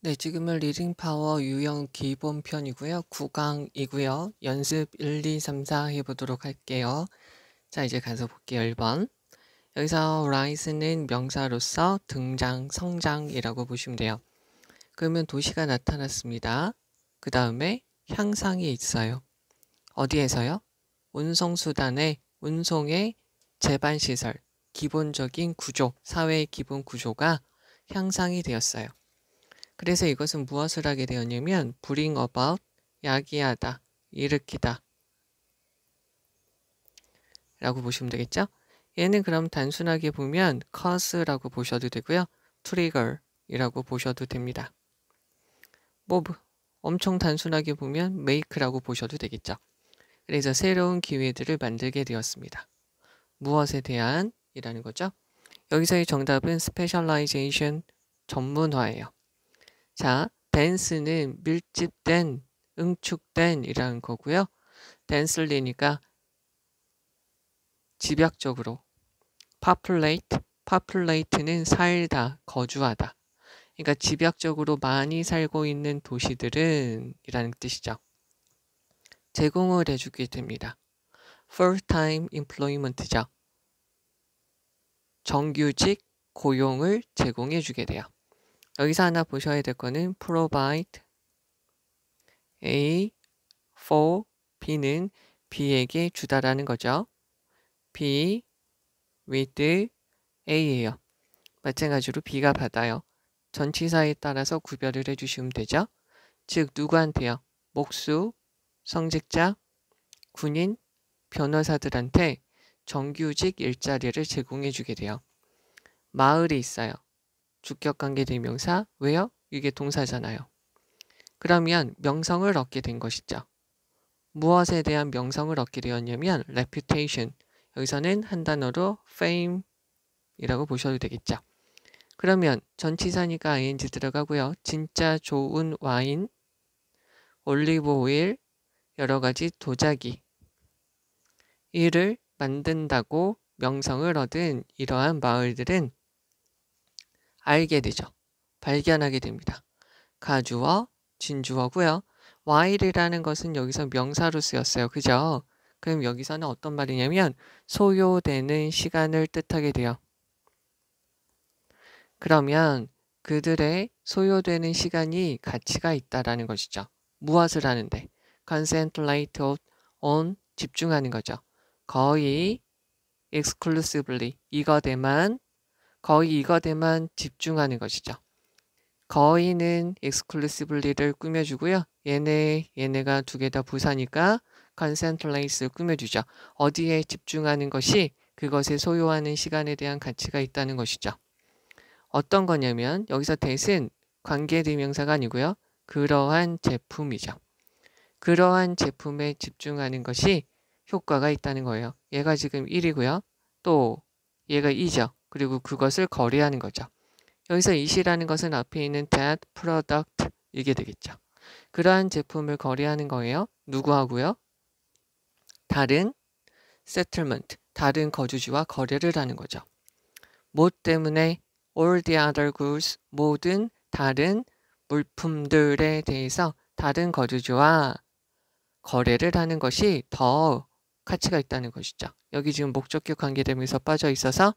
네, 지금은 리딩 파워 유형 기본 편이고요. 9강이고요. 연습 1, 2, 3, 4 해보도록 할게요. 자, 이제 가서 볼게요. 1번. 여기서 rise는 명사로서 등장, 성장이라고 보시면 돼요. 그러면 도시가 나타났습니다. 그 다음에 향상이 있어요. 어디에서요? 운송수단의 운송의 제반시설, 기본적인 구조, 사회의 기본 구조가 향상이 되었어요. 그래서 이것은 무엇을 하게 되었냐면 bring about, 야기하다, 일으키다 라고 보시면 되겠죠? 얘는 그럼 단순하게 보면 cause라고 보셔도 되고요. trigger 이라고 보셔도 됩니다. 뭐 엄청 단순하게 보면 make라고 보셔도 되겠죠. 그래서 새로운 기회들을 만들게 되었습니다. 무엇에 대한 이라는 거죠. 여기서의 정답은 specialization, 전문화예요. 자, dense는 밀집된, 응축된 이라는 거고요. densely니까 집약적으로. populate는 살다, 거주하다. 그러니까 집약적으로 많이 살고 있는 도시들은 이라는 뜻이죠. 제공을 해주게 됩니다. full-time employment죠. 정규직 고용을 제공해 주게 돼요. 여기서 하나 보셔야 될 거는 provide A for B는 B에게 주다라는 거죠. B with A예요. 마찬가지로 B가 받아요. 전치사에 따라서 구별을 해주시면 되죠. 즉 누구한테요? 목수, 성직자, 군인, 변호사들한테 정규직 일자리를 제공해 주게 돼요. 마을이 있어요. 주격관계 대명사. 왜요? 이게 동사잖아요. 그러면 명성을 얻게 된 것이죠. 무엇에 대한 명성을 얻게 되었냐면 reputation. 여기서는 한 단어로 fame이라고 보셔도 되겠죠. 그러면 전치사니까 ing 들어가고요. 진짜 좋은 와인, 올리브 오일, 여러 가지 도자기 이를 만든다고 명성을 얻은 이러한 마을들은 알게 되죠. 발견하게 됩니다. 가주어, 진주어고요. while이라는 것은 여기서 명사로 쓰였어요. 그죠? 그럼 여기서는 어떤 말이냐면 소요되는 시간을 뜻하게 돼요. 그러면 그들의 소요되는 시간이 가치가 있다라는 것이죠. 무엇을 하는데? concentrate on, 집중하는 거죠. 거의 exclusively, 거의 이것에만 집중하는 것이죠. 거의는 exclusively를 꾸며주고요. 얘네가 두 개 다 부사니까 concentrate를 꾸며주죠. 어디에 집중하는 것이 그것에 소요하는 시간에 대한 가치가 있다는 것이죠. 어떤 거냐면 여기서 that은 관계대명사가 아니고요. 그러한 제품이죠. 그러한 제품에 집중하는 것이 효과가 있다는 거예요. 얘가 지금 1이고요. 또 얘가 2죠. 그리고 그것을 거래하는 거죠. 여기서 it이라는 것은 앞에 있는 that product 이게 되겠죠. 그러한 제품을 거래하는 거예요. 누구하고요? 다른 settlement, 다른 거주지와 거래를 하는 거죠. 뭐 때문에? all the other goods, 모든 다른 물품들에 대해서 다른 거주지와 거래를 하는 것이 더 가치가 있다는 것이죠. 여기 지금 목적격 관계대명사 빠져 있어서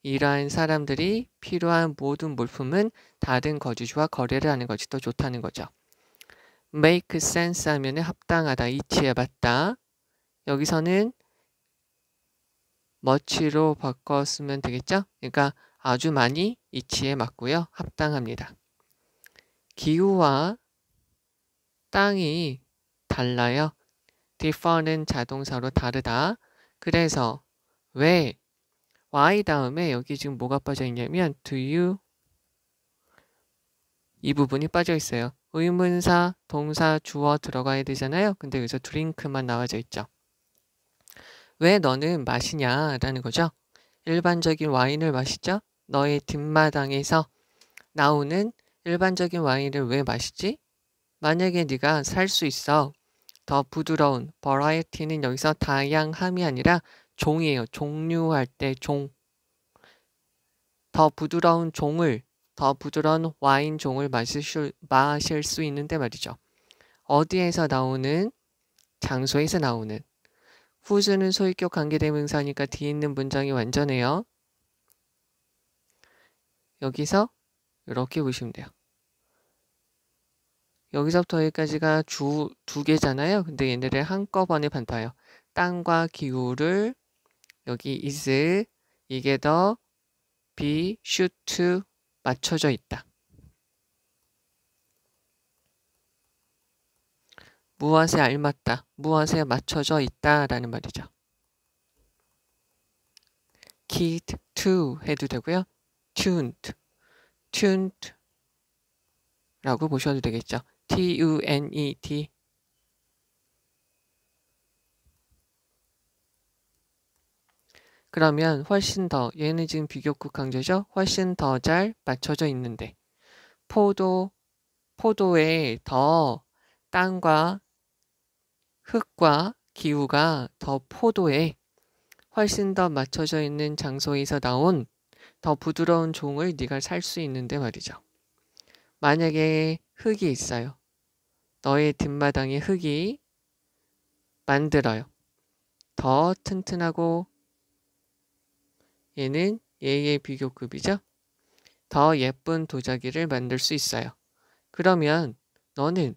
이러한 사람들이 필요한 모든 물품은 다른 거주지와 거래를 하는 것이 더 좋다는 거죠. make sense 하면 합당하다, 이치에 맞다. 여기서는 much로 바꿨으면 되겠죠? 그러니까 아주 많이 이치에 맞고요. 합당합니다. 기후와 땅이 달라요. differ는 자동사로 다르다. 그래서 왜 y 다음에 여기 지금 뭐가 빠져 있냐면 do you 이 부분이 빠져 있어요. 의문사, 동사, 주어 들어가야 되잖아요. 근데 여기서 drink만 나와져 있죠. 왜 너는 마시냐라는 거죠. 일반적인 와인을 마시죠. 너의 뒷마당에서 나오는 일반적인 와인을 왜 마시지? 만약에 네가 살 수 있어. 더 부드러운 variety는 여기서 다양함이 아니라 종이에요. 종류할 때 종. 더 부드러운 종을 더 부드러운 와인 종을 마실 수 있는데 말이죠. 어디에서 나오는? 장소에서 나오는. whose는 소위격 관계대명사니까 뒤에 있는 문장이 완전해요. 여기서 이렇게 보시면 돼요. 여기서부터 여기까지가 두 개잖아요. 근데 얘네를 한꺼번에 반파해요. 땅과 기후를 여기 is 이게 더 be should to 맞춰져 있다. 무엇에 알맞다, 무엇에 맞춰져 있다라는 말이죠. keyed to 해도 되고요. tuned 라고 보셔도 되겠죠. T-U-N-E-D. 그러면 훨씬 더, 얘는 지금 비교급 강조죠. 훨씬 더 잘 맞춰져 있는데 포도에 더 땅과 흙과 기후가 더 포도에 훨씬 더 맞춰져 있는 장소에서 나온 더 부드러운 종을 네가 살 수 있는데 말이죠. 만약에 흙이 있어요. 너의 뒷마당에 흙이 만들어요. 더 튼튼하고 얘는 얘의 비교급이죠. 더 예쁜 도자기를 만들 수 있어요. 그러면 너는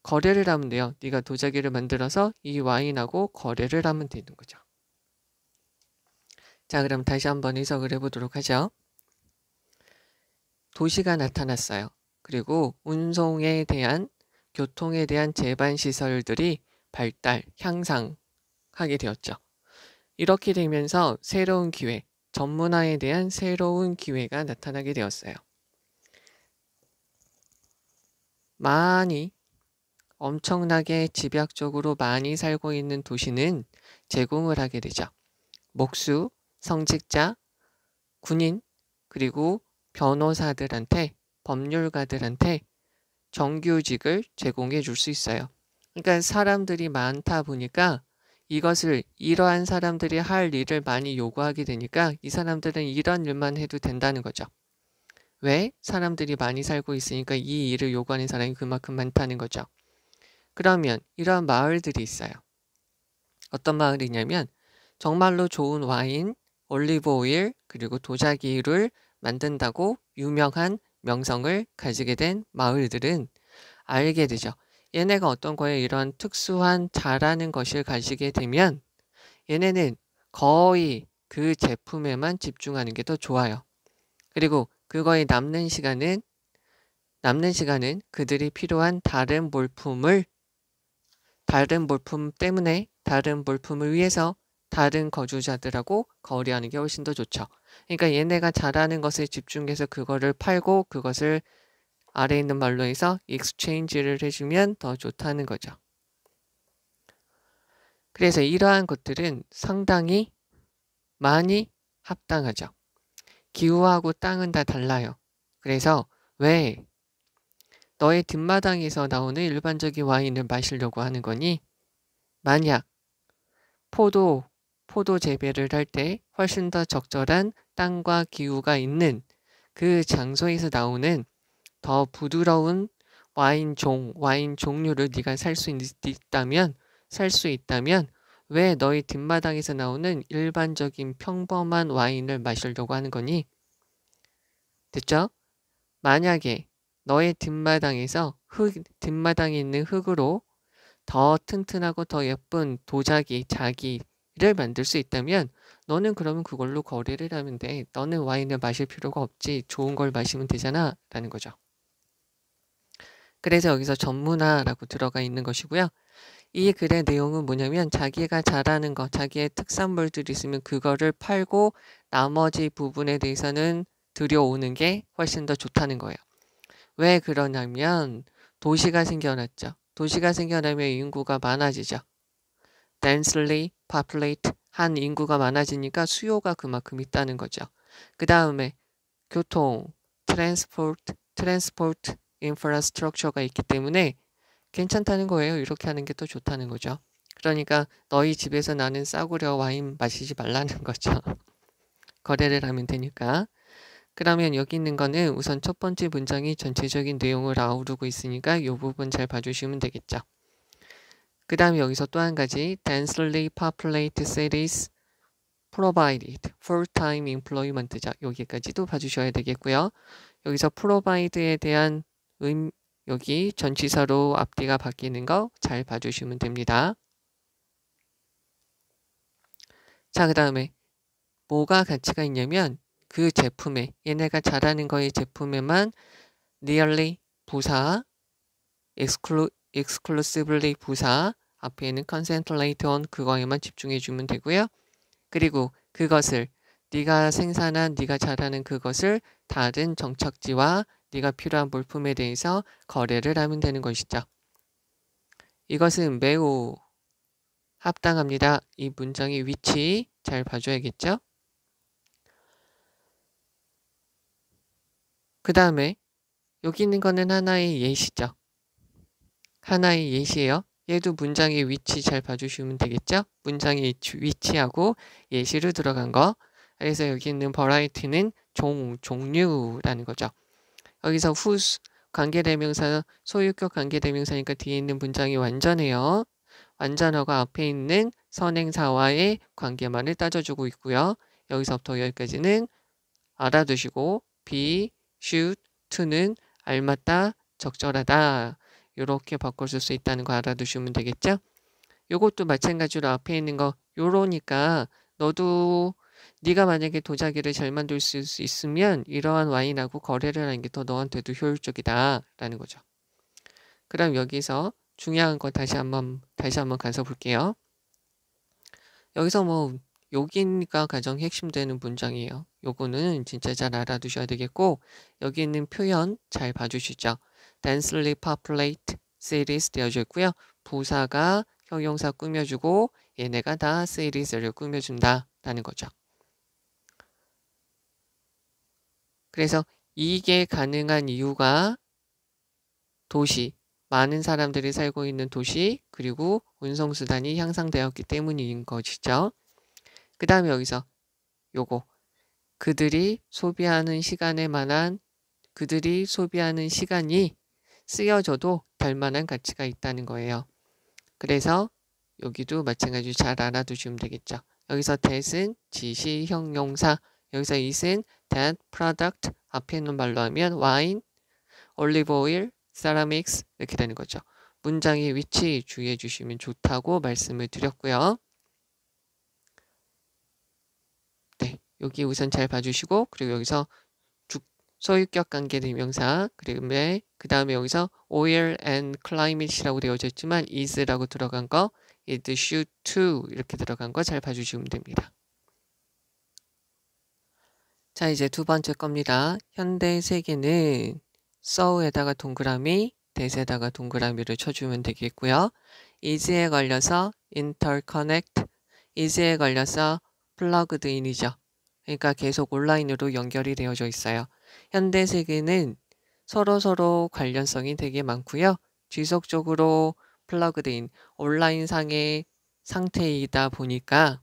거래를 하면 돼요. 네가 도자기를 만들어서 이 와인하고 거래를 하면 되는 거죠. 자, 그럼 다시 한번 해석을 해보도록 하죠. 도시가 나타났어요. 그리고 운송에 대한, 교통에 대한 제반 시설들이 발달, 향상하게 되었죠. 이렇게 되면서 새로운 기회, 전문화에 대한 새로운 기회가 나타나게 되었어요. 엄청나게 집약적으로 많이 살고 있는 도시는 제공을 하게 되죠. 목수, 성직자, 군인, 그리고 변호사들한테, 법률가들한테 정규직을 제공해 줄 수 있어요. 그러니까 사람들이 많다 보니까 이러한 사람들이 할 일을 많이 요구하게 되니까 이 사람들은 이런 일만 해도 된다는 거죠. 왜? 사람들이 많이 살고 있으니까 이 일을 요구하는 사람이 그만큼 많다는 거죠. 그러면 이런 마을들이 있어요. 어떤 마을이냐면 정말로 좋은 와인, 올리브 오일, 그리고 도자기를 만든다고 유명한 명성을 가지게 된 마을들은 알게 되죠. 얘네가 어떤 거에 이런 특수한 잘하는 것을 가지게 되면 얘네는 거의 그 제품에만 집중하는 게 더 좋아요. 그리고 그거에 남는 시간은 그들이 필요한 다른 볼품 때문에 다른 볼품을 위해서 다른 거주자들하고 거래하는 게 훨씬 더 좋죠. 그러니까 얘네가 잘하는 것에 집중해서 그거를 팔고 그것을 아래에 있는 말로 해서 exchange를 해주면 더 좋다는 거죠. 그래서 이러한 것들은 상당히 많이 합당하죠. 기후하고 땅은 다 달라요. 그래서 왜 너의 뒷마당에서 나오는 일반적인 와인을 마시려고 하는 거니? 만약 포도 재배를 할 때 훨씬 더 적절한 땅과 기후가 있는 그 장소에서 나오는 더 부드러운 와인 종류를 네가 살 수 있다면 왜 너희 뒷마당에서 나오는 일반적인 평범한 와인을 마시려고 하는 거니? 됐죠? 만약에 너의 뒷마당에 있는 흙으로 더 튼튼하고 더 예쁜 자기를 만들 수 있다면 너는 그러면 그걸로 거래를 하면 돼. 너는 와인을 마실 필요가 없지. 좋은 걸 마시면 되잖아. 라는 거죠. 그래서 여기서 전문화라고 들어가 있는 것이고요. 이 글의 내용은 뭐냐면 자기가 잘하는 것, 자기의 특산물들이 있으면 그거를 팔고 나머지 부분에 대해서는 들여오는 게 훨씬 더 좋다는 거예요. 왜 그러냐면 도시가 생겨났죠. 도시가 생겨나면 인구가 많아지죠. densely populate 한 인구가 많아지니까 수요가 그만큼 있다는 거죠. 그 다음에 교통, 트랜스포트 인프라스트럭처가 있기 때문에 괜찮다는 거예요. 이렇게 하는 게 더 좋다는 거죠. 그러니까 너희 집에서 나는 싸구려 와인 마시지 말라는 거죠. 거래를 하면 되니까. 그러면 여기 있는 거는 우선 첫 번째 문장이 전체적인 내용을 아우르고 있으니까 이 부분 잘 봐주시면 되겠죠. 그 다음에 여기서 또 한 가지 densely populated cities provided full-time employment죠. 여기까지도 봐주셔야 되겠고요. 여기서 provide에 대한 여기 전치사로 앞뒤가 바뀌는 거 잘 봐주시면 됩니다. 자, 그 다음에 뭐가 가치가 있냐면 그 제품에 얘네가 잘하는 거의 제품에만 nearly 부사 exclusively 부사 앞에는 concentrate on 그거에만 집중해 주면 되고요. 그리고 그것을 네가 생산한 네가 잘하는 그것을 다른 정착지와 네가 필요한 물품에 대해서 거래를 하면 되는 것이죠. 이것은 매우 합당합니다. 이 문장의 위치 잘 봐줘야겠죠. 그 다음에 여기 있는 거는 하나의 예시죠. 하나의 예시예요. 얘도 문장의 위치 잘 봐주시면 되겠죠. 문장의 위치하고 예시로 들어간 거. 그래서 여기 있는 variety는 종류라는 거죠. 여기서 whose 관계대명사 소유격 관계대명사니까 뒤에 있는 문장이 완전해요. 완전어가 앞에 있는 선행사와의 관계만을 따져주고 있고요. 여기서부터 여기까지는 알아두시고 be, should, to는 알맞다, 적절하다 이렇게 바꿔줄 수 있다는 거 알아두시면 되겠죠. 요것도 마찬가지로 앞에 있는 거 요러니까 너도 네가 만약에 도자기를 잘 만들 수 있으면 이러한 와인하고 거래를 하는 게 더 너한테도 효율적이다 라는 거죠. 그럼 여기서 중요한 거 다시 한번 가서 볼게요. 여기서 뭐 여기가 가장 핵심되는 문장이에요. 요거는 진짜 잘 알아두셔야 되겠고 여기 있는 표현 잘 봐주시죠. densely populate cities 되어져 있고요. 부사가 형용사 꾸며주고 얘네가 다 cities를 꾸며준다 라는 거죠. 그래서 이게 가능한 이유가 도시, 많은 사람들이 살고 있는 도시, 그리고 운송수단이 향상되었기 때문인 것이죠. 그 다음에 여기서 요거 그들이 소비하는 시간이 쓰여져도 될 만한 가치가 있다는 거예요. 그래서 여기도 마찬가지로 잘 알아두시면 되겠죠. 여기서 that은 지시 형용사, 여기서 it은 that product, 앞에 있는 말로 하면 wine, olive oil, ceramics 이렇게 되는 거죠. 문장의 위치 주의해 주시면 좋다고 말씀을 드렸고요. 네, 여기 우선 잘 봐주시고 그리고 여기서 소유격 관계대명사 그 다음에 여기서 oil and climate이라고 되어져 있지만 is라고 들어간 거 it should to 이렇게 들어간 거 잘 봐주시면 됩니다. 자, 이제 두 번째 겁니다. 현대 세계는 so에다가 동그라미, that에다가 동그라미를 쳐주면 되겠고요. is에 걸려서 interconnect, is에 걸려서 plugged in이죠. 그러니까 계속 온라인으로 연결이 되어져 있어요. 현대 세계는 서로 관련성이 되게 많고요. 지속적으로 plugged in, 온라인상의 상태이다 보니까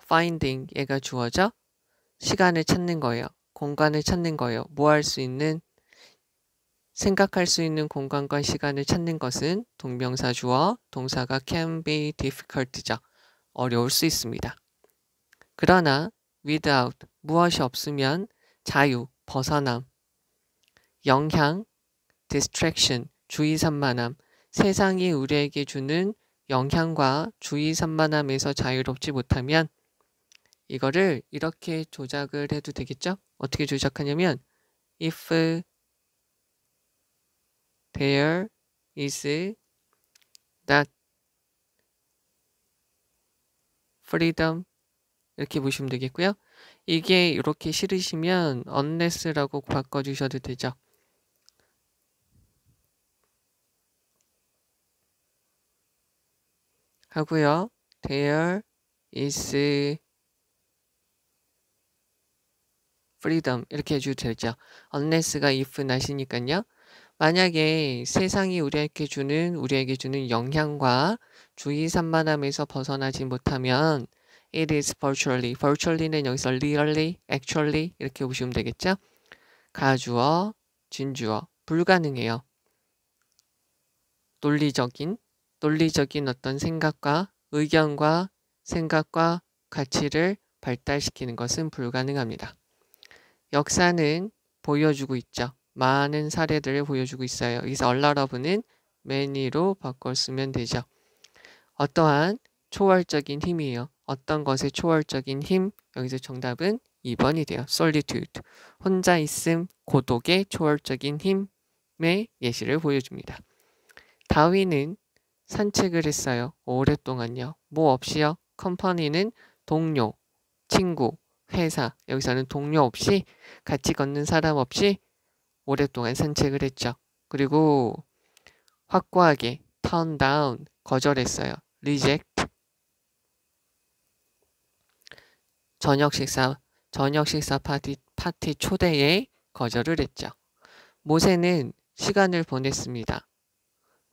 finding, 얘가 주어져 시간을 찾는 거예요. 공간을 찾는 거예요. 뭐 할 수 있는, 생각할 수 있는 공간과 시간을 찾는 것은 동명사 주어, 동사가 can be difficult죠. 어려울 수 있습니다. 그러나 without, 무엇이 없으면 자유, 벗어남, 영향, distraction, 주의산만함, 세상이 우리에게 주는 영향과 주의산만함에서 자유롭지 못하면 이거를 이렇게 조작을 해도 되겠죠? 어떻게 조작하냐면 if there is that freedom 이렇게 보시면 되겠고요. 이게 이렇게 싫으시면 unless라고 바꿔주셔도 되죠. 하고요. there is freedom 이렇게 해줘도 되죠. unless가 if 나시니까요. 만약에 세상이 우리에게 주는 영향과 주의산만함에서 벗어나지 못하면 it is virtually는 여기서 really, actually 이렇게 보시면 되겠죠. 가주어, 진주어 불가능해요. 논리적인 어떤 생각과 가치를 발달시키는 것은 불가능합니다. 역사는 보여주고 있죠. 많은 사례들을 보여주고 있어요. 여기서 a lot of는 many로 바꿨으면 되죠. 어떠한 초월적인 힘이에요. 어떤 것의 초월적인 힘? 여기서 정답은 2번이 돼요. solitude. 혼자 있음, 고독의 초월적인 힘의 예시를 보여줍니다. 다윈은 산책을 했어요. 오랫동안요. 뭐 없이요? 컴퍼니는 동료, 친구, 회사. 여기서는 동료 없이 같이 걷는 사람 없이 오랫동안 산책을 했죠. 그리고 확고하게 turn down 거절했어요. reject 저녁 식사 파티 초대에 거절을 했죠. 모세는 시간을 보냈습니다.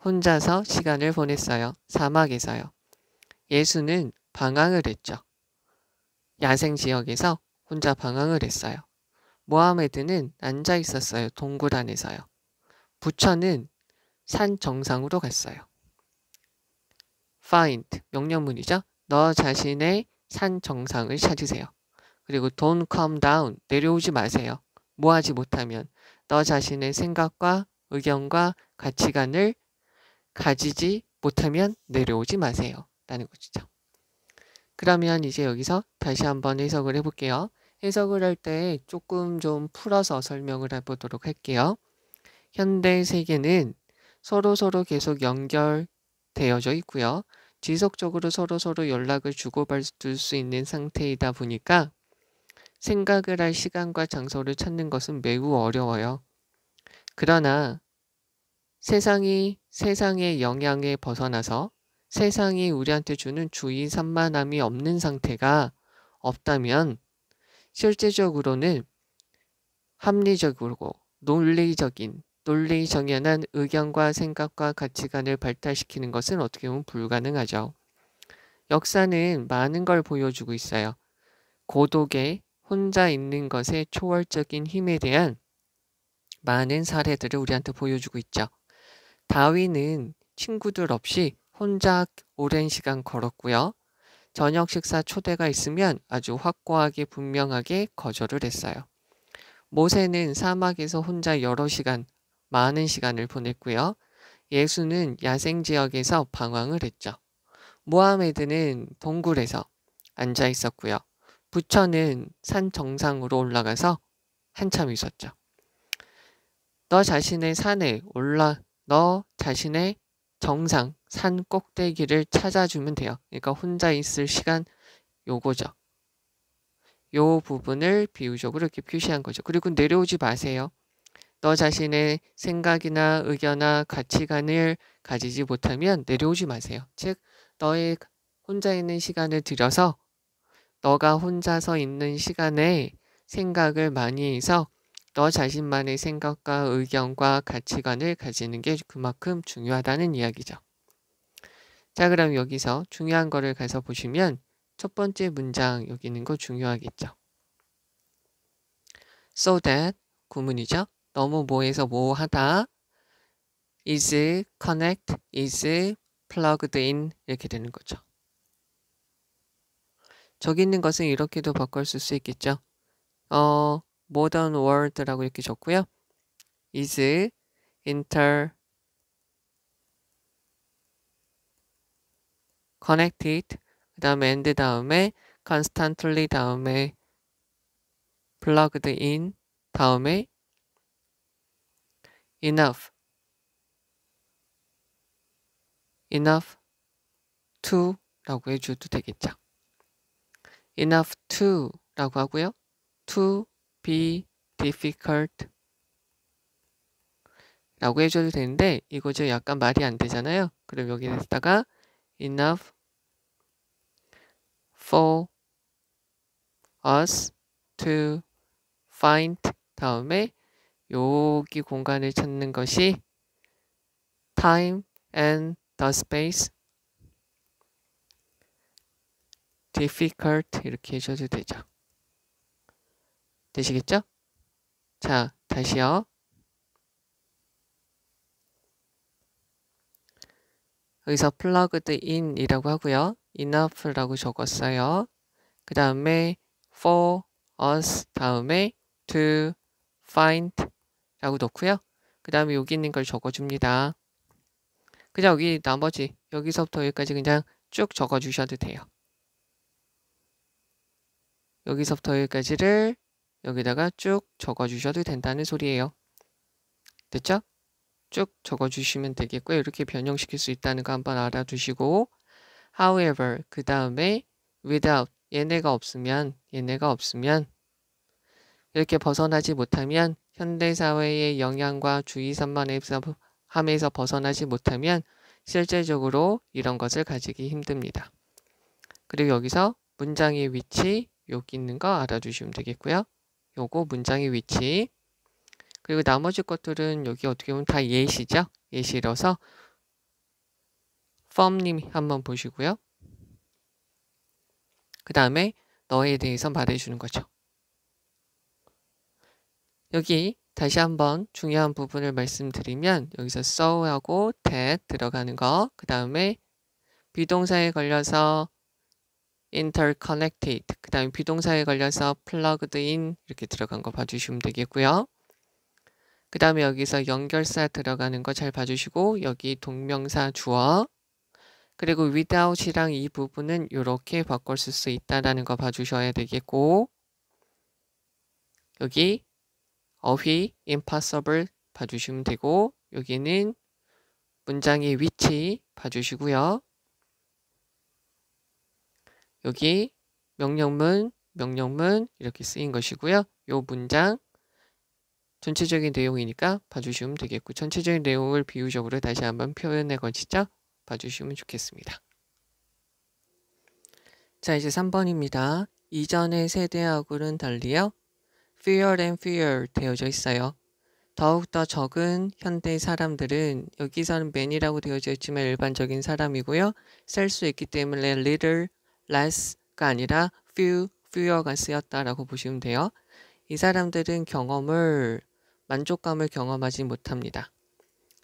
혼자서 시간을 보냈어요. 사막에서요. 예수는 방황을 했죠. 야생 지역에서 혼자 방황을 했어요. 모하메드는 앉아 있었어요. 동굴 안에서요. 부처는 산 정상으로 갔어요. find 명령문이죠. 너 자신의 산 정상을 찾으세요. 그리고 don't come down 내려오지 마세요. 뭐 하지 못하면 너 자신의 생각과 의견과 가치관을 가지지 못하면 내려오지 마세요. 라는 것이죠. 그러면 이제 여기서 다시 한번 해석을 해볼게요. 해석을 할 때 조금 좀 풀어서 설명을 해보도록 할게요. 현대 세계는 서로 계속 연결되어져 있고요. 지속적으로 서로 연락을 주고받을 수 있는 상태이다 보니까 생각을 할 시간과 장소를 찾는 것은 매우 어려워요. 그러나 세상의 영향에 벗어나서 세상이 우리한테 주는 주의 산만함이 없는 상태가 없다면 실제적으로는 합리적이고 논리 정연한 의견과 생각과 가치관을 발달시키는 것은 어떻게 보면 불가능하죠. 역사는 많은 걸 보여주고 있어요. 고독의 혼자 있는 것의 초월적인 힘에 대한 많은 사례들을 우리한테 보여주고 있죠. 다윈은 친구들 없이 혼자 오랜 시간 걸었고요. 저녁 식사 초대가 있으면 아주 확고하게 분명하게 거절을 했어요. 모세는 사막에서 혼자 많은 시간을 보냈고요. 예수는 야생 지역에서 방황을 했죠. 모하메드는 동굴에서 앉아 있었고요. 부처는 산 정상으로 올라가서 한참 있었죠. 너 자신의 정상, 산 꼭대기를 찾아주면 돼요. 그러니까 혼자 있을 시간 요거죠. 요 부분을 비유적으로 이렇게 표시한 거죠. 그리고 내려오지 마세요. 너 자신의 생각이나 의견이나 가치관을 가지지 못하면 내려오지 마세요. 즉, 너의 혼자 있는 시간을 들여서 너가 혼자서 있는 시간에 생각을 많이 해서 너 자신만의 생각과 의견과 가치관을 가지는 게 그만큼 중요하다는 이야기죠. 자, 그럼 여기서 중요한 거를 가서 보시면 첫 번째 문장 여기 있는 거 중요하겠죠. So that 구문이죠. 너무 뭐해서 뭐 하다 is connect, is plugged in 이렇게 되는 거죠. 저기 있는 것은 이렇게도 바꿔 쓸 수 있겠죠. modern world라고 이렇게 적고요. is interconnected 그 다음에 and 다음에 constantly 다음에 plugged in 다음에 enough to 라고 해줘도 되겠죠. enough to 라고 하고요. to be difficult 라고 해줘도 되는데 이거 저 약간 말이 안 되잖아요. 그럼 여기다가 enough for us to find 다음에 여기 공간을 찾는 것이 time and the space difficult 이렇게 해줘도 되죠. 되시겠죠? 자, 다시요. 여기서 plugged in이라고 하고요. enough라고 적었어요. 그 다음에 for us 다음에 to find 라고 넣고요. 그 다음에 여기 있는 걸 적어줍니다. 그냥 여기 나머지 여기서부터 여기까지 그냥 쭉 적어주셔도 돼요. 여기서부터 여기까지를 여기다가 쭉 적어주셔도 된다는 소리예요. 됐죠? 쭉 적어주시면 되겠고요. 이렇게 변형시킬 수 있다는 거 한번 알아두시고 however 그 다음에 without 얘네가 없으면 이렇게 벗어나지 못하면 현대사회의 영향과 주의산만함에서 벗어나지 못하면 실질적으로 이런 것을 가지기 힘듭니다. 그리고 여기서 문장의 위치 여기 있는 거 알아두시면 되겠고요. 요거 문장의 위치 그리고 나머지 것들은 여기 어떻게 보면 다 예시죠. 예시라서 펌님 한번 보시고요. 그 다음에 너에 대해서 말해주는 거죠. 여기 다시 한번 중요한 부분을 말씀드리면 여기서 so하고 that 들어가는 거 그 다음에 비동사에 걸려서 interconnected 그 다음에 비동사에 걸려서 plugged in 이렇게 들어간 거 봐주시면 되겠고요. 그 다음에 여기서 연결사 들어가는 거 잘 봐주시고 여기 동명사 주어 그리고 without이랑 이 부분은 이렇게 바꿀 수 있다는 거 봐주셔야 되겠고 여기 어휘 impossible 봐주시면 되고 여기는 문장의 위치 봐주시고요. 여기 명령문 이렇게 쓰인 것이고요. 요 문장 전체적인 내용이니까 봐주시면 되겠고 전체적인 내용을 비유적으로 다시 한번 표현해 거치죠. 봐주시면 좋겠습니다. 자 이제 3번입니다. 이전의 세대하고는 달리요. fewer and fewer 되어져 있어요. 더욱더 적은 현대 사람들은 여기서는 man이라고 되어져 있지만 일반적인 사람이고요. 쓸 수 있기 때문에 little, less가 아니라 fewer가 쓰였다라고 보시면 돼요. 이 사람들은 만족감을 경험하지 못합니다.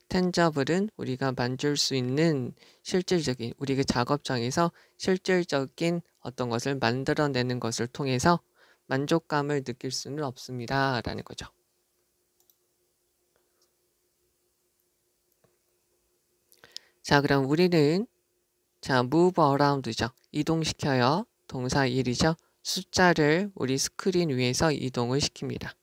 tangi블은 우리가 만질 수 있는 실질적인 우리가 작업장에서 실질적인 어떤 것을 만들어내는 것을 통해서 만족감을 느낄 수는 없습니다. 라는 거죠. 자, 그럼 우리는 move around죠. 이동시켜요. 동사 1이죠. 숫자를 우리 스크린 위에서 이동을 시킵니다.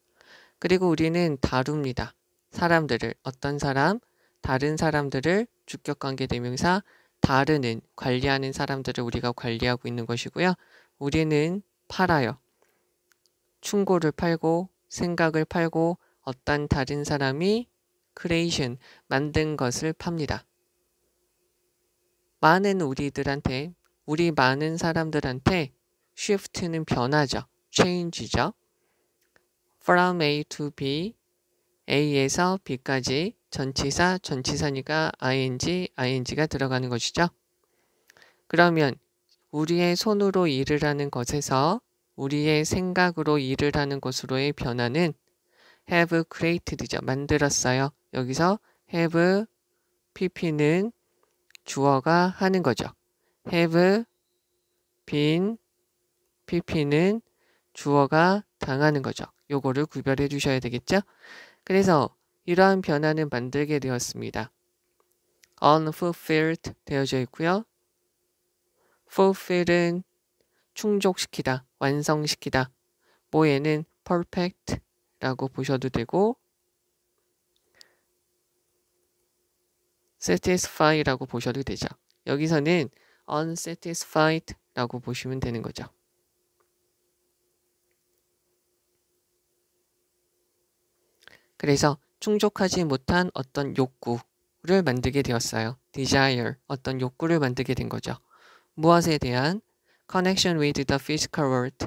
그리고 우리는 다룹니다. 사람들을 어떤 사람, 다른 사람들을 주격관계 대명사 다르는 관리하는 사람들을 우리가 관리하고 있는 것이고요. 우리는 팔아요. 충고를 팔고 생각을 팔고 어떤 다른 사람이 creation 만든 것을 팝니다. 우리 많은 사람들한테 shift는 변화죠. change죠. from A to B, A에서 B까지 전치사니까 ing가 들어가는 것이죠. 그러면 우리의 손으로 일을 하는 것에서 우리의 생각으로 일을 하는 것으로의 변화는 have created죠. 만들었어요. 여기서 have pp는 주어가 하는 거죠. have been pp는 주어가 당하는 거죠. 요거를 구별해 주셔야 되겠죠. 그래서 이러한 변화는 만들게 되었습니다. unfulfilled 되어져 있고요. fulfill은 충족시키다, 완성시키다. 뭐에는 perfect라고 보셔도 되고 satisfy라고 보셔도 되죠. 여기서는 unsatisfied라고 보시면 되는 거죠. 그래서 충족하지 못한 어떤 욕구를 만들게 되었어요. desire, 어떤 욕구를 만들게 된 거죠. 무엇에 대한 connection with the physical world,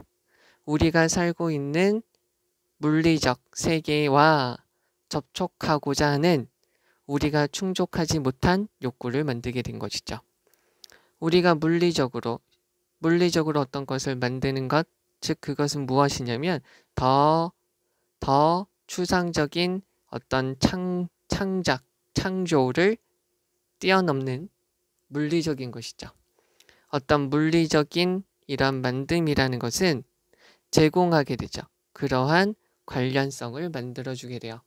우리가 살고 있는 물리적 세계와 접촉하고자 하는 우리가 충족하지 못한 욕구를 만들게 된 것이죠. 우리가 물리적으로 어떤 것을 만드는 것, 즉 그것은 무엇이냐면 더 추상적인 어떤 창조를 뛰어넘는 물리적인 것이죠. 어떤 물리적인 이런 만듦이라는 것은 제공하게 되죠. 그러한 관련성을 만들어주게 돼요.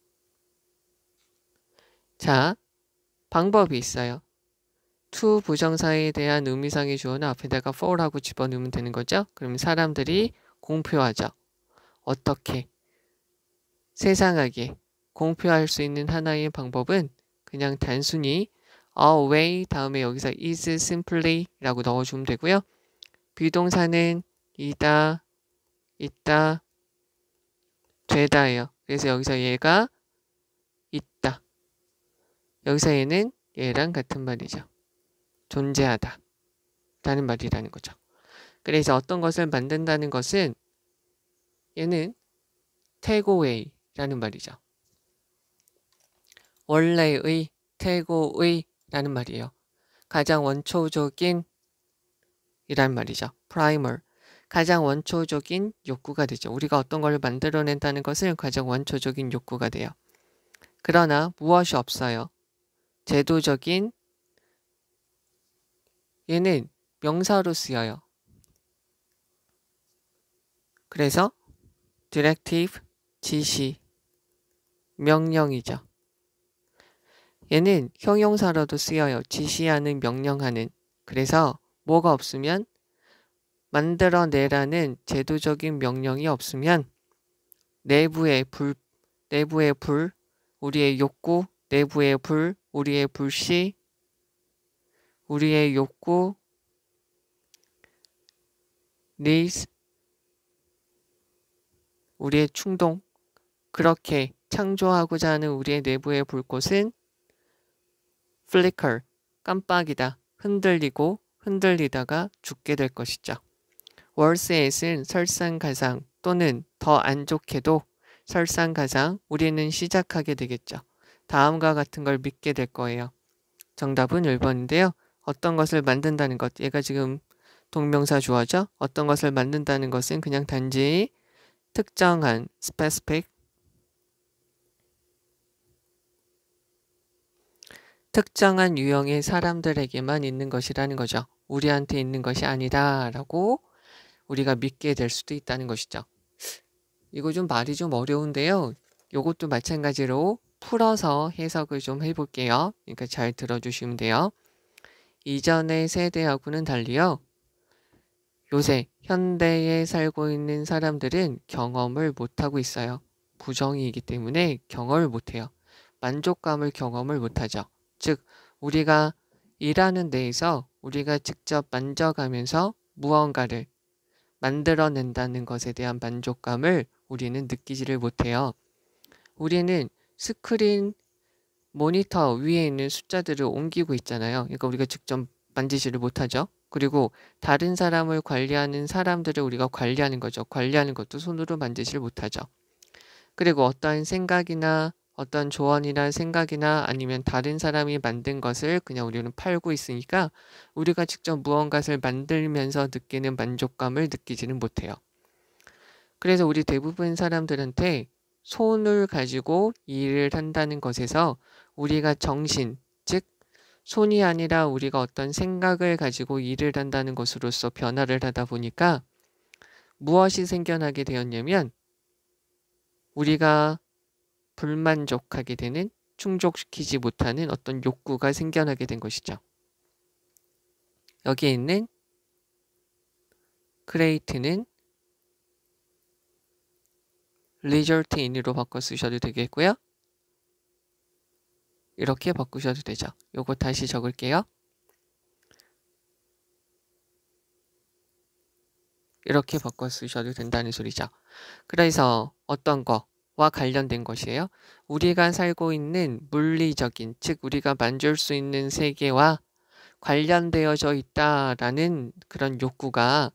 자, 방법이 있어요. to 부정사에 대한 의미상의 주어는 앞에다가 for라고 집어넣으면 되는 거죠. 그러면 사람들이 공표하죠. 어떻게? 세상하게 공표할 수 있는 하나의 방법은 그냥 단순히 a way 다음에 여기서 is simply 라고 넣어주면 되고요. 비동사는 이다, 있다, 되다예요. 그래서 여기서 얘가 있다. 여기서 얘는 얘랑 같은 말이죠. 존재하다 라는 말이라는 거죠. 그래서 어떤 것을 만든다는 것은 얘는 take away 라는 말이죠. 원래의, take away 라는 말이에요. 가장 원초적인 이란 말이죠. primer. 가장 원초적인 욕구가 되죠. 우리가 어떤 걸 만들어낸다는 것은 가장 원초적인 욕구가 돼요. 그러나 무엇이 없어요. 제도적인 얘는 명사로 쓰여요. 그래서 directive, 지시, 명령이죠. 얘는 형용사로도 쓰여요. 지시하는, 명령하는. 그래서 뭐가 없으면 만들어내라는 제도적인 명령이 없으면 내부의 불, 우리의 욕구, 내부의 불, 우리의 불씨, 우리의 욕구, needs, 우리의 충동, 그렇게 창조하고자 하는 우리의 내부의 불꽃은 flicker, 깜빡이다, 흔들리다가 죽게 될 것이죠. worse as은 설상가상 또는 더 안 좋게도 설상가상 우리는 시작하게 되겠죠. 다음과 같은 걸 믿게 될 거예요. 정답은 1번인데요. 어떤 것을 만든다는 것, 얘가 지금 동명사 주어죠. 어떤 것을 만든다는 것은 그냥 단지 특정한 specific 특정한 유형의 사람들에게만 있는 것이라는 거죠. 우리한테 있는 것이 아니다 라고 우리가 믿게 될 수도 있다는 것이죠. 이거 좀 말이 좀 어려운데요. 이것도 마찬가지로 풀어서 해석을 좀 해볼게요. 그러니까 잘 들어주시면 돼요. 이전의 세대하고는 달리요. 요새 현대에 살고 있는 사람들은 경험을 못하고 있어요. 부정이기 때문에 경험을 못해요. 만족감을 경험을 못하죠. 즉 우리가 일하는 데에서 우리가 직접 만져가면서 무언가를 만들어낸다는 것에 대한 만족감을 우리는 느끼지를 못해요. 우리는 스크린 모니터 위에 있는 숫자들을 옮기고 있잖아요. 그러니까 우리가 직접 만지지를 못하죠. 그리고 다른 사람을 관리하는 사람들을 우리가 관리하는 거죠. 관리하는 것도 손으로 만지질 못하죠. 그리고 어떠한 생각이나 어떤 조언이나 생각이나 아니면 다른 사람이 만든 것을 그냥 우리는 팔고 있으니까 우리가 직접 무언가를 만들면서 느끼는 만족감을 느끼지는 못해요. 그래서 우리 대부분 사람들한테 손을 가지고 일을 한다는 것에서 우리가 정신, 즉 손이 아니라 우리가 어떤 생각을 가지고 일을 한다는 것으로서 변화를 하다 보니까 무엇이 생겨나게 되었냐면 우리가 불만족하게 되는, 충족시키지 못하는 어떤 욕구가 생겨나게 된 것이죠. 여기에 있는 create는 result in으로 바꿔 쓰셔도 되겠고요. 이렇게 바꾸셔도 되죠. 요거 다시 적을게요. 이렇게 바꿔 쓰셔도 된다는 소리죠. 그래서 어떤 거와 관련된 것이에요. 우리가 살고 있는 물리적인, 즉 우리가 만질 수 있는 세계와 관련되어져 있다라는 그런 욕구가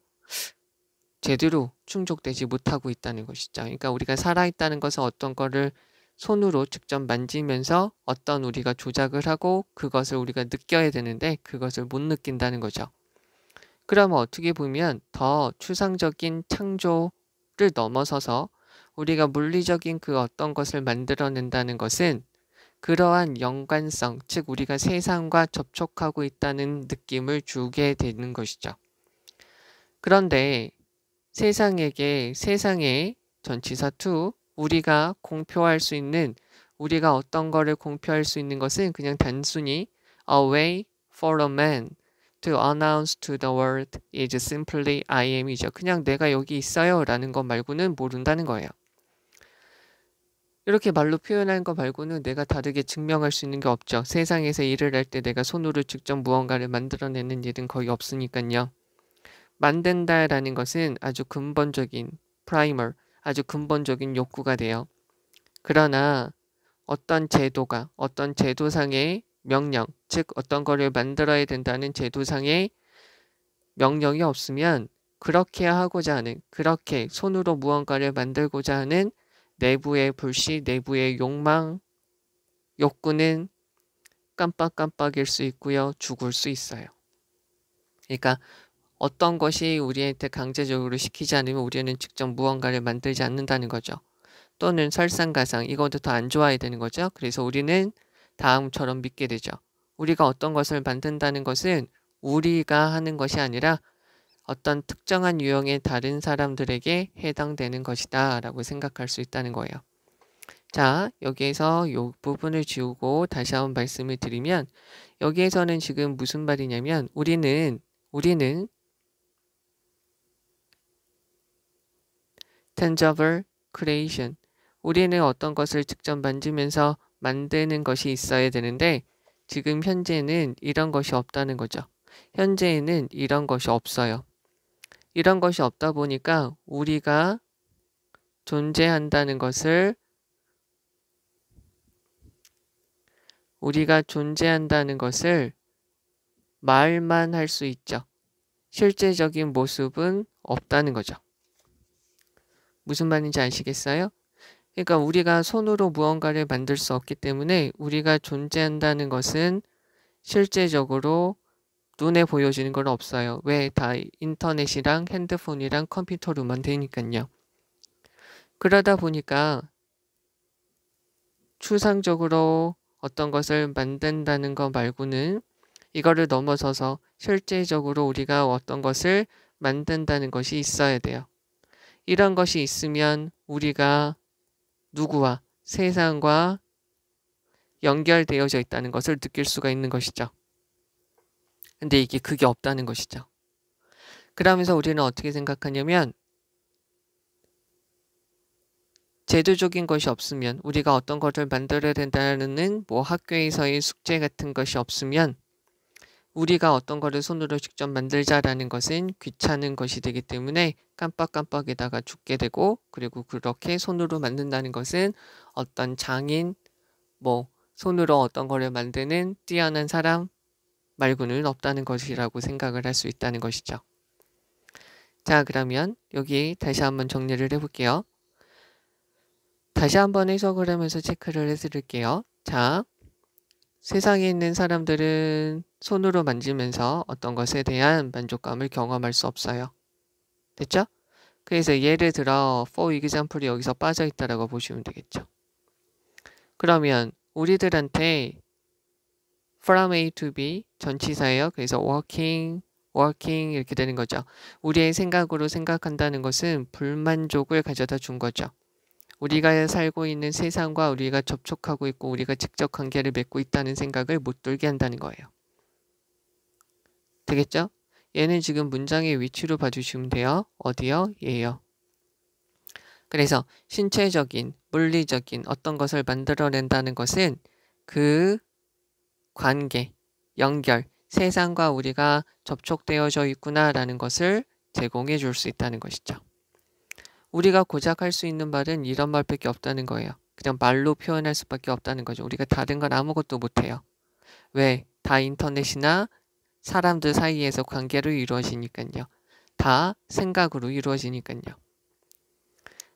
제대로 충족되지 못하고 있다는 것이죠. 그러니까 우리가 살아있다는 것은 어떤 거를 손으로 직접 만지면서 어떤 우리가 조작을 하고 그것을 우리가 느껴야 되는데 그것을 못 느낀다는 거죠. 그러면 어떻게 보면 더 추상적인 창조를 넘어서서 우리가 물리적인 그 어떤 것을 만들어낸다는 것은 그러한 연관성, 즉 우리가 세상과 접촉하고 있다는 느낌을 주게 되는 것이죠. 그런데 세상의 전치사 to 우리가 공표할 수 있는 우리가 어떤 거를 공표할 수 있는 것은 그냥 단순히 a way for a man to announce to the world is simply I am이죠. 그냥 내가 여기 있어요 라는 것 말고는 모른다는 거예요. 이렇게 말로 표현하는 거 말고는 내가 다르게 증명할 수 있는 게 없죠. 세상에서 일을 할 때 내가 손으로 직접 무언가를 만들어내는 일은 거의 없으니까요. 만든다라는 것은 아주 근본적인 primer, 아주 근본적인 욕구가 돼요. 그러나 어떤 제도상의 명령, 즉 어떤 거를 만들어야 된다는 제도상의 명령이 없으면 그렇게 하고자 하는, 그렇게 손으로 무언가를 만들고자 하는 내부의 불씨, 내부의 욕망, 욕구는 깜빡깜빡일 수 있고요. 죽을 수 있어요. 그러니까 어떤 것이 우리한테 강제적으로 시키지 않으면 우리는 직접 무언가를 만들지 않는다는 거죠. 또는 설상가상, 이것도 더 안 좋아야 되는 거죠. 그래서 우리는 다음처럼 믿게 되죠. 우리가 어떤 것을 만든다는 것은 우리가 하는 것이 아니라 어떤 특정한 유형의 다른 사람들에게 해당되는 것이다 라고 생각할 수 있다는 거예요. 자, 여기에서 이 부분을 지우고 다시 한번 말씀을 드리면 여기에서는 지금 무슨 말이냐면 우리는 tangible creation, 우리는 어떤 것을 직접 만지면서 만드는 것이 있어야 되는데 지금 현재는 이런 것이 없다는 거죠. 현재에는 이런 것이 없어요. 이런 것이 없다 보니까 우리가 존재한다는 것을 말만 할 수 있죠. 실제적인 모습은 없다는 거죠. 무슨 말인지 아시겠어요? 그러니까 우리가 손으로 무언가를 만들 수 없기 때문에 우리가 존재한다는 것은 실제적으로 눈에 보여지는 건 없어요. 왜? 다 인터넷이랑 핸드폰이랑 컴퓨터로만 되니까요. 그러다 보니까 추상적으로 어떤 것을 만든다는 것 말고는 이거를 넘어서서 실제적으로 우리가 어떤 것을 만든다는 것이 있어야 돼요. 이런 것이 있으면 우리가 누구와 세상과 연결되어져 있다는 것을 느낄 수가 있는 것이죠. 근데 그게 없다는 것이죠. 그러면서 우리는 어떻게 생각하냐면 제도적인 것이 없으면 우리가 어떤 것을 만들어야 된다는 학교에서의 숙제 같은 것이 없으면 우리가 어떤 것을 손으로 직접 만들자라는 것은 귀찮은 것이 되기 때문에 깜빡깜빡에다가 죽게 되고 그리고 그렇게 손으로 만든다는 것은 어떤 장인, 손으로 어떤 것을 만드는 뛰어난 사람 말고는 없다는 것이라고 생각을 할 수 있다는 것이죠. 자, 그러면 여기 다시 한번 정리를 해볼게요. 다시 한번 해석을 하면서 체크를 해드릴게요. 자, 세상에 있는 사람들은 손으로 만지면서 어떤 것에 대한 만족감을 경험할 수 없어요. 됐죠? 그래서 예를 들어 for example이 여기서 빠져 있다라고 보시면 되겠죠. 그러면 우리들한테 from A to B 전치사예요. 그래서 working 이렇게 되는 거죠. 우리의 생각으로 생각한다는 것은 불만족을 가져다 준 거죠. 우리가 살고 있는 세상과 우리가 접촉하고 있고 우리가 직접 관계를 맺고 있다는 생각을 못 들게 한다는 거예요. 되겠죠? 얘는 지금 문장의 위치로 봐주시면 돼요. 어디요? 얘요. 그래서 신체적인, 물리적인 어떤 것을 만들어낸다는 것은 그 관계, 연결, 세상과 우리가 접촉되어져 있구나라는 것을 제공해 줄 수 있다는 것이죠. 우리가 고작 할 수 있는 말은 이런 말밖에 없다는 거예요. 그냥 말로 표현할 수밖에 없다는 거죠. 우리가 다른 건 아무것도 못해요. 왜? 다 인터넷이나 사람들 사이에서 관계로 이루어지니까요. 다 생각으로 이루어지니까요.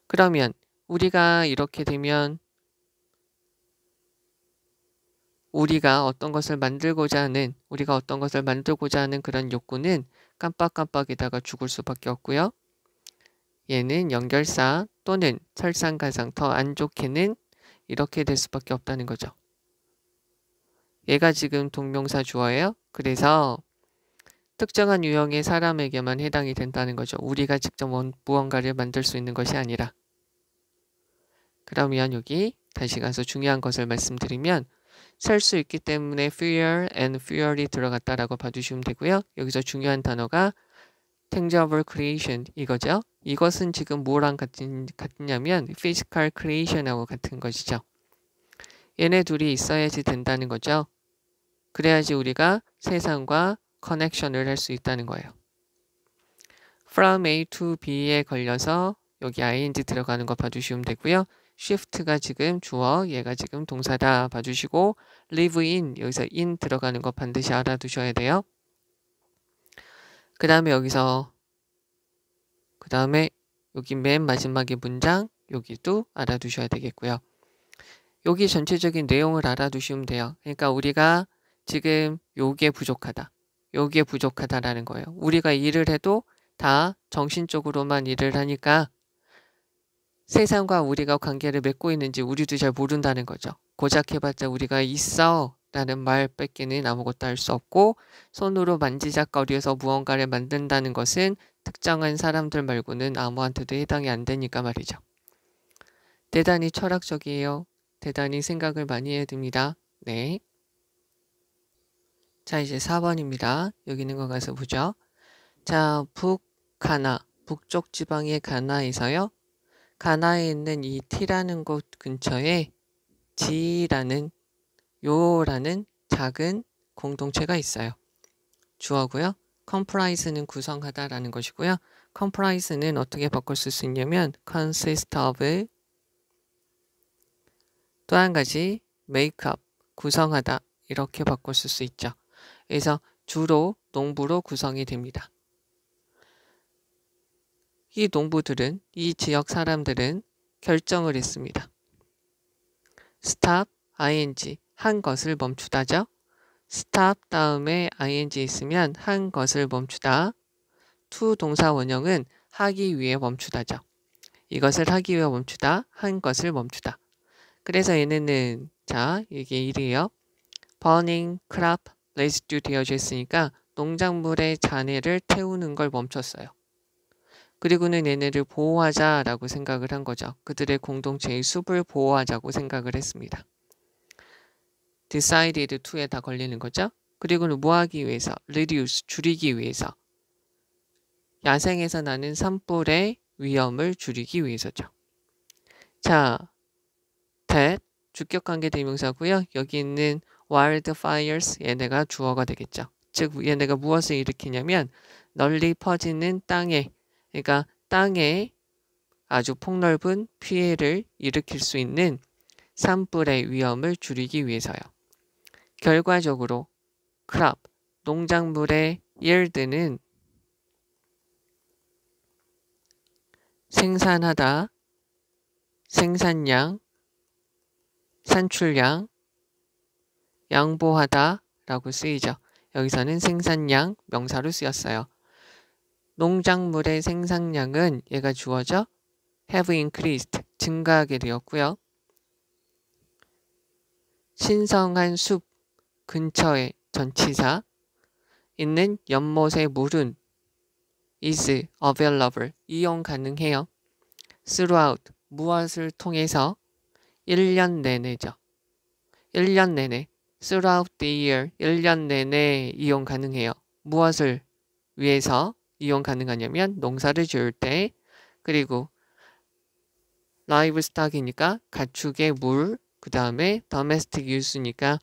그러면 우리가 이렇게 되면 우리가 어떤 것을 만들고자 하는 그런 욕구는 깜빡깜빡이다가 죽을 수밖에 없고요. 얘는 연결사 또는 설상가상 더 안 좋게는 이렇게 될 수밖에 없다는 거죠. 얘가 지금 동명사 주어예요. 그래서 특정한 유형의 사람에게만 해당이 된다는 거죠. 우리가 직접 무언가를 만들 수 있는 것이 아니라. 그러면 여기 다시 가서 중요한 것을 말씀드리면 셀 수 있기 때문에 fear and fear이 들어갔다라고 봐주시면 되고요. 여기서 중요한 단어가 tangible creation 이거죠. 이것은 지금 뭐랑 같냐면 physical creation하고 같은 것이죠. 얘네 둘이 있어야지 된다는 거죠. 그래야지 우리가 세상과 커넥션을 할 수 있다는 거예요. From A to B에 걸려서 여기 ing 들어가는 거 봐주시면 되고요. shift가 지금 주어, 얘가 지금 동사다 봐주시고 live in, 여기서 in 들어가는 거 반드시 알아두셔야 돼요. 그 다음에 여기 맨 마지막에 문장 여기도 알아두셔야 되겠고요. 여기 전체적인 내용을 알아두시면 돼요. 그러니까 우리가 지금 요게 부족하다라는 거예요. 우리가 일을 해도 다 정신적으로만 일을 하니까 세상과 우리가 관계를 맺고 있는지 우리도 잘 모른다는 거죠. 고작 해봤자 우리가 있어 라는 말 뺏기는 아무것도 할 수 없고 손으로 만지작거려서 무언가를 만든다는 것은 특정한 사람들 말고는 아무한테도 해당이 안 되니까 말이죠. 대단히 철학적이에요. 대단히 생각을 많이 해야 됩니다. 네. 자, 이제 4번입니다. 여기 있는 거 가서 보죠. 자, 북가나, 북쪽 지방의 가나에서요. 가나에 있는 이 T라는 곳 근처에 G라는 요라는 작은 공동체가 있어요. 주어고요. comprise는 구성하다라는 것이고요. comprise는 어떻게 바꿀 수 있냐면 consist of 또 한 가지 make up 구성하다 이렇게 바꿀 수 있죠. 그래서 주로 농부로 구성이 됩니다. 이 농부들은 이 지역 사람들은 결정을 했습니다. stop ing 한 것을 멈추다죠. stop 다음에 ing 있으면 한 것을 멈추다. to 동사 원형은 하기 위해 멈추다죠. 이것을 하기 위해 멈추다. 한 것을 멈추다. 그래서 얘네는 자 이게 1이에요. burning crop residue 되어져 있으니까 농작물의 잔해를 태우는 걸 멈췄어요. 그리고는 얘네를 보호하자라고 생각을 한 거죠. 그들의 공동체의 숲을 보호하자고 생각을 했습니다. decided to에 다 걸리는 거죠. 그리고는 뭐 하기 위해서? reduce, 줄이기 위해서. 야생에서 나는 산불의 위험을 줄이기 위해서죠. 자, that 주격관계 대명사고요. 여기 있는 wildfires 얘네가 주어가 되겠죠. 즉 얘네가 무엇을 일으키냐면 널리 퍼지는 땅에 그러니까 땅에 아주 폭넓은 피해를 일으킬 수 있는 산불의 위험을 줄이기 위해서요. 결과적으로 crop, 농작물의 yield는 생산하다, 생산량, 산출량, 양보하다 라고 쓰이죠. 여기서는 생산량 명사로 쓰였어요. 농작물의 생산량은 얘가 주어져 have increased 증가하게 되었고요. 신성한 숲 근처에 전치사 있는 연못의 물은 is available 이용 가능해요. throughout 무엇을 통해서 1년 내내죠. 1년 내내 throughout the year 1년 내내 이용 가능해요. 무엇을 위해서 이용 가능하냐면 농사를 지을 때 그리고 livestock이니까 가축의 물 그 다음에 domestic use니까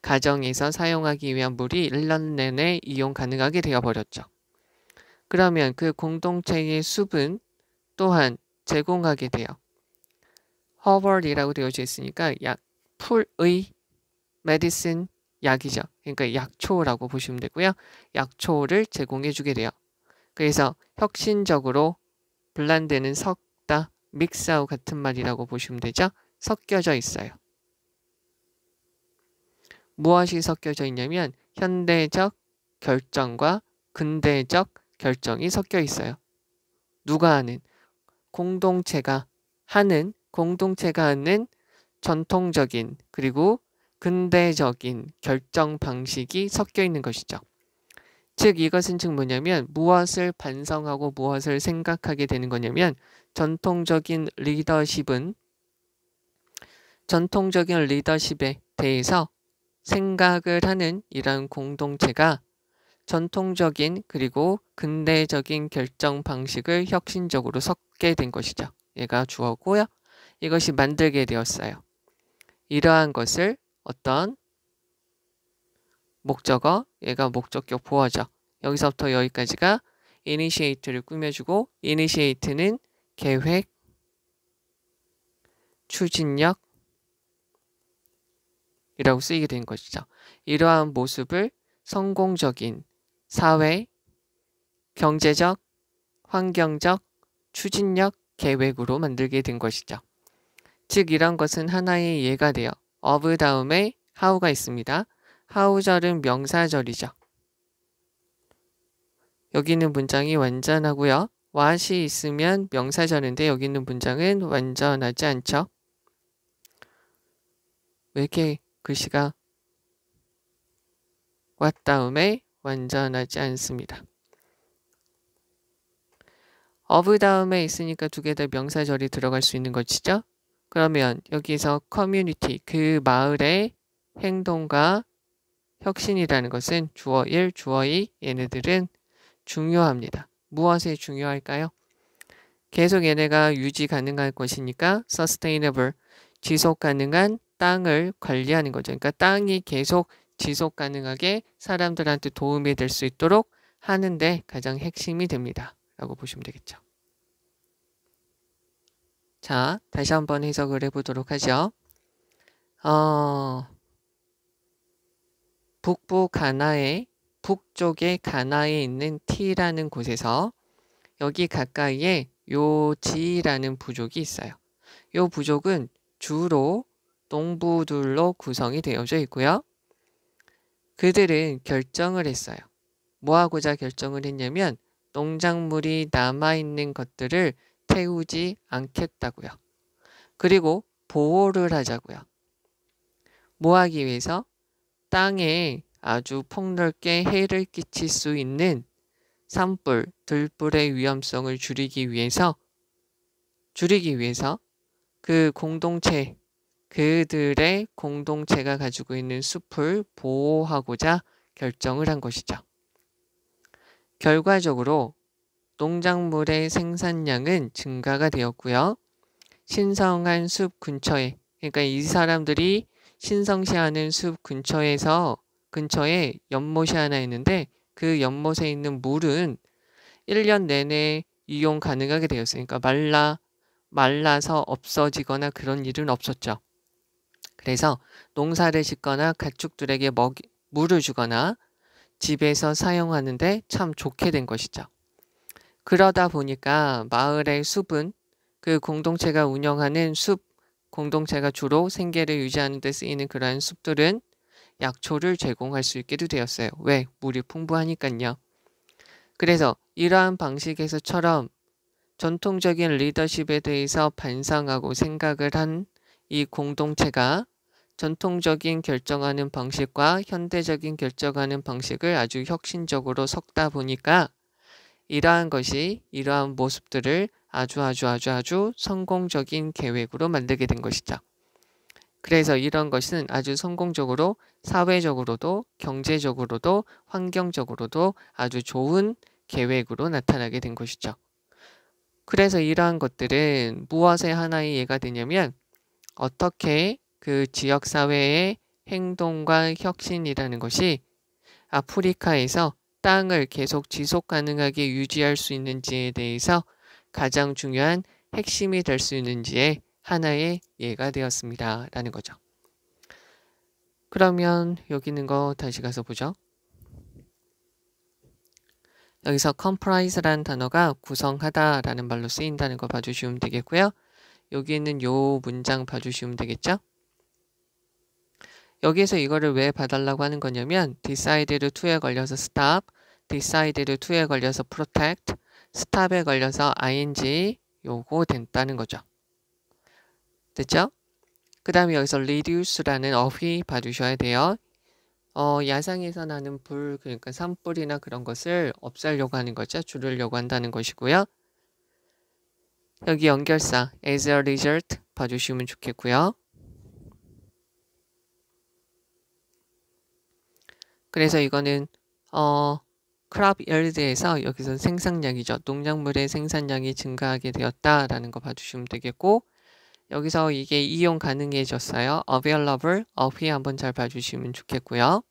가정에서 사용하기 위한 물이 1년 내내 이용 가능하게 되어버렸죠. 그러면 그 공동체의 숲은 또한 제공하게 돼요. herbal이라고 되어져 있으니까 풀의 medicine 약이죠. 그러니까 약초라고 보시면 되고요. 약초를 제공해 주게 돼요. 그래서 혁신적으로 블란드는 섞다, 믹스아웃 같은 말이라고 보시면 되죠. 섞여져 있어요. 무엇이 섞여져 있냐면 현대적 결정과 근대적 결정이 섞여 있어요. 누가 하는? 공동체가 하는 공동체가 하는 전통적인 그리고 근대적인 결정 방식이 섞여 있는 것이죠. 즉 이것은 즉 뭐냐면 무엇을 반성하고 무엇을 생각하게 되는 거냐면 전통적인 리더십에 대해서 생각을 하는 이런 공동체가 전통적인 그리고 근대적인 결정 방식을 혁신적으로 섞게 된 것이죠. 얘가 주어고요. 이것이 만들게 되었어요. 이러한 것을 어떤 목적어, 얘가 목적격 보어죠. 여기서부터 여기까지가 initiate를 꾸며주고 initiate는 계획, 추진력 이라고 쓰이게 된 것이죠. 이러한 모습을 성공적인 사회, 경제적, 환경적, 추진력, 계획으로 만들게 된 것이죠. 즉 이런 것은 하나의 예가 돼요. of 다음에 how가 있습니다. how절은 명사절이죠. 여기 있는 문장이 완전하고요. what이 있으면 명사절인데 여기 있는 문장은 완전하지 않죠. 왜 이렇게 글씨가 what 다음에 완전하지 않습니다. of 다음에 있으니까 두 개 다 명사절이 들어갈 수 있는 것이죠. 그러면 여기서 커뮤니티, 그 마을의 행동과 혁신이라는 것은 주어 1, 주어 2 얘네들은 중요합니다. 무엇에 중요할까요? 계속 얘네가 유지 가능할 것이니까 sustainable, 지속 가능한 땅을 관리하는 거죠. 그러니까 땅이 계속 지속 가능하게 사람들한테 도움이 될 수 있도록 하는데 가장 핵심이 됩니다. 라고 보시면 되겠죠. 자, 다시 한번 해석을 해보도록 하죠. 북부 가나에, 북쪽의 가나에 있는 T라는 곳에서 여기 가까이에 요지라는 부족이 있어요. 요 부족은 주로 농부들로 구성이 되어져 있고요. 그들은 결정을 했어요. 뭐 하고자 결정을 했냐면 농작물이 남아있는 것들을 태우지 않겠다고요. 그리고 보호를 하자고요. 뭐 하기 위해서? 땅에 아주 폭넓게 해를 끼칠 수 있는 산불, 들불의 위험성을 줄이기 위해서 그 공동체, 그들의 공동체가 가지고 있는 숲을 보호하고자 결정을 한 것이죠. 결과적으로 농작물의 생산량은 증가가 되었고요. 신성한 숲 근처에, 그러니까 이 사람들이 신성시하는 숲 근처에 연못이 하나 있는데 그 연못에 있는 물은 1년 내내 이용 가능하게 되었어요. 그러니까 말라서 없어지거나 그런 일은 없었죠. 그래서 농사를 짓거나 가축들에게 물을 주거나 집에서 사용하는데 참 좋게 된 것이죠. 그러다 보니까 마을의 숲은 그 공동체가 운영하는 숲, 공동체가 주로 생계를 유지하는 데 쓰이는 그러한 숲들은 약초를 제공할 수 있게 되었어요. 왜? 물이 풍부하니까요. 그래서 이러한 방식에서처럼 전통적인 리더십에 대해서 반성하고 생각을 한 이 공동체가 전통적인 결정하는 방식과 현대적인 결정하는 방식을 아주 혁신적으로 섞다 보니까 이러한 모습들을 아주 성공적인 계획으로 만들게 된 것이죠. 그래서 이런 것은 아주 성공적으로 사회적으로도 경제적으로도 환경적으로도 아주 좋은 계획으로 나타나게 된 것이죠. 그래서 이러한 것들은 무엇의 하나의 예가 되냐면 어떻게 그 지역사회의 행동과 혁신이라는 것이 아프리카에서 땅을 계속 지속 가능하게 유지할 수 있는지에 대해서 가장 중요한 핵심이 될 수 있는지의 하나의 예가 되었습니다. 라는 거죠. 그러면 여기 있는 거 다시 가서 보죠. 여기서 comprise라는 단어가 구성하다 라는 말로 쓰인다는 거 봐주시면 되겠고요. 여기 있는 요 문장 봐주시면 되겠죠. 여기에서 이거를 왜 봐달라고 하는 거냐면 decided to에 걸려서 stop, decided to에 걸려서 protect, stop에 걸려서 ing 요거 된다는 거죠. 됐죠? 그 다음에 여기서 reduce라는 어휘 봐주셔야 돼요. 야상에서 나는 불, 그러니까 산불이나 그런 것을 없애려고 하는 거죠. 줄이려고 한다는 것이고요. 여기 연결사 as a result 봐주시면 좋겠고요. 그래서 이거는 crop yield에서 여기서 생산량이죠. 농작물의 생산량이 증가하게 되었다라는 거 봐주시면 되겠고, 여기서 이게 이용 가능해졌어요. available 어휘 한번 잘 봐주시면 좋겠고요.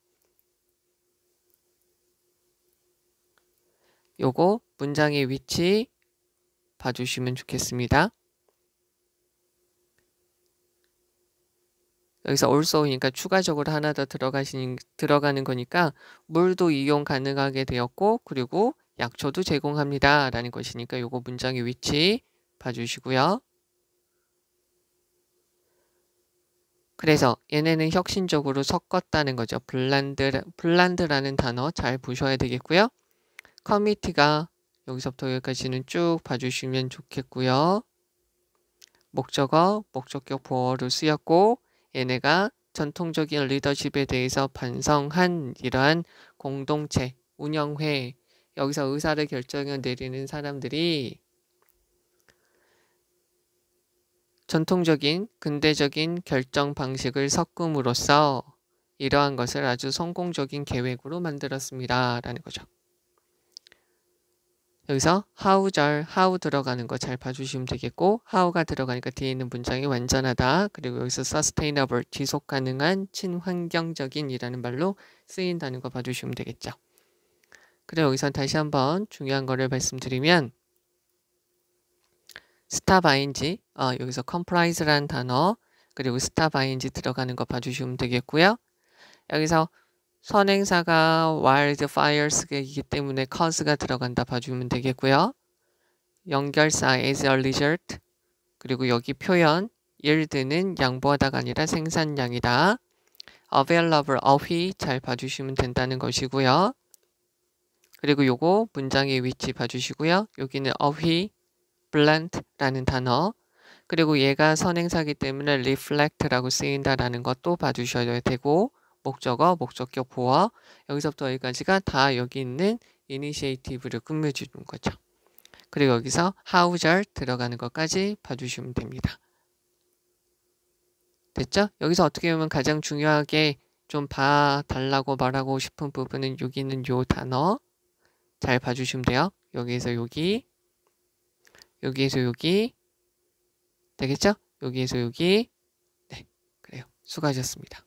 요거 문장의 위치 봐주시면 좋겠습니다. 여기서 also니까 추가적으로 하나 더 들어가는 거니까 물도 이용 가능하게 되었고, 그리고 약초도 제공합니다 라는 것이니까 요거 문장의 위치 봐주시고요. 그래서 얘네는 혁신적으로 섞었다는 거죠. 블란드라는 단어 잘 보셔야 되겠고요. 커미티가 여기서부터 여기까지는 쭉 봐주시면 좋겠고요. 목적어, 목적격 보어로 쓰였고, 얘네가 전통적인 리더십에 대해서 반성한 이러한 공동체, 운영회, 여기서 의사를 결정을 내리는 사람들이 전통적인 근대적인 결정 방식을 섞음으로써 이러한 것을 아주 성공적인 계획으로 만들었습니다 라는 거죠. 여기서 how 들어가는 거 잘 봐주시면 되겠고, how가 들어가니까 뒤에 있는 문장이 완전하다. 그리고 여기서 sustainable 지속 가능한 친환경적인 이라는 말로 쓰인다는 거 봐주시면 되겠죠. 그리고 여기서 다시 한번 중요한 거를 말씀드리면 stop ing 여기서 comprise라는 단어 그리고 stop ing 들어가는 거 봐주시면 되겠고요. 여기서 선행사가 wildfires이기 때문에 cause가 들어간다 봐주면 되겠고요. 연결사 as a result 그리고 여기 표현 yield는 양보하다가 아니라 생산량이다. available 어휘 잘 봐주시면 된다는 것이고요. 그리고 요거 문장의 위치 봐주시고요. 여기는 어휘 blend라는 단어 그리고 얘가 선행사기 때문에 reflect라고 쓰인다라는 것도 봐주셔야 되고 목적어, 목적격 보어 여기서부터 여기까지가 다 여기 있는 initiative를 끝맺주는 거죠. 그리고 여기서 how 잘 들어가는 것까지 봐주시면 됩니다. 됐죠? 여기서 어떻게 보면 가장 중요하게 좀 봐달라고 말하고 싶은 부분은 여기 있는 요 단어 잘 봐주시면 돼요. 여기에서 여기 여기에서 여기 되겠죠? 여기에서 여기 네, 그래요. 수고하셨습니다.